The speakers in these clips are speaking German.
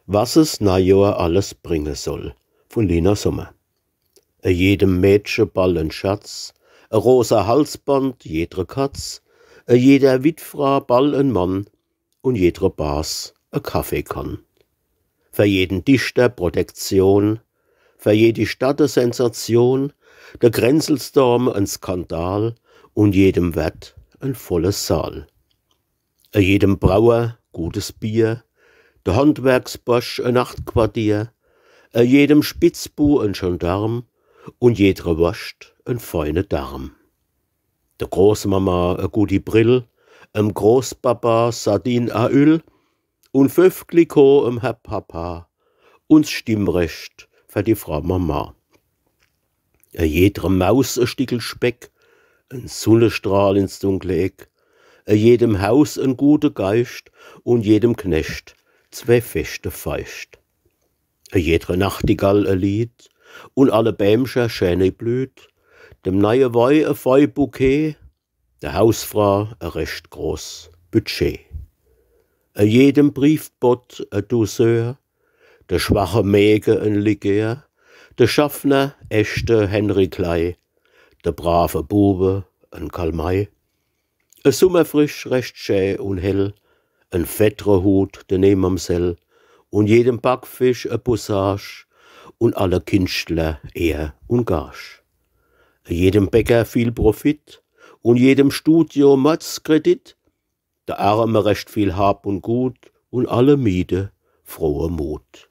Was es Neujahr alles bringen soll, von Lina Sommer. Jedem Mädchen Ball en Schatz, rosa Halsband jedre Katz, jeder Witfra Ball en Mann und jedre Bas Kaffeekann. Für jeden Dichter Protektion, für jede Stadt Sensation, der Grenzelstorm ein Skandal und jedem Wett ein volles Saal. Jedem Brauer gutes Bier, der Handwerksbosch ein Nachtquartier, jedem Spitzbu ein Gendarm und jedre Wurst ein feine Darm. Der Großmama a gute Brill, Großpapa Sardin a Öl und 5 Gliko Herr Papa und Stimmrecht für die Frau Mama. Jedre Maus a Stickel Speck, ein Sonnenstrahl ins dunkle Eck, jedem Haus ein guter Geist und jedem Knecht 2 feste Feist. Jedre Nachtigall a Lied und alle Bämscher schöne Blüt, dem neue Wei a fei Bouquet, der Hausfrau a recht groß Budget. Jedem Briefbott a Douceur, der schwache Mäge ein Likör, der Schaffner echte Henry Klei, der brave Bube ein Kalmei, a Summerfrisch recht schä und hell, ein fettre Hut de Nemamsell und jedem Backfisch a Bussage und alle Künstler Ehr und Gage. Jedem Bäcker viel Profit und jedem Studio Motzkredit, der Arme recht viel Hab und Gut und alle Miete frohe Mut.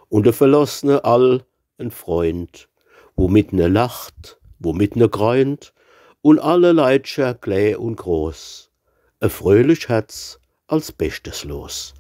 Und der Verlassene all ein Freund, womit ne lacht, womit ne greunt und alle Leitscher klä und groß, a fröhlich Herz als bestes Los.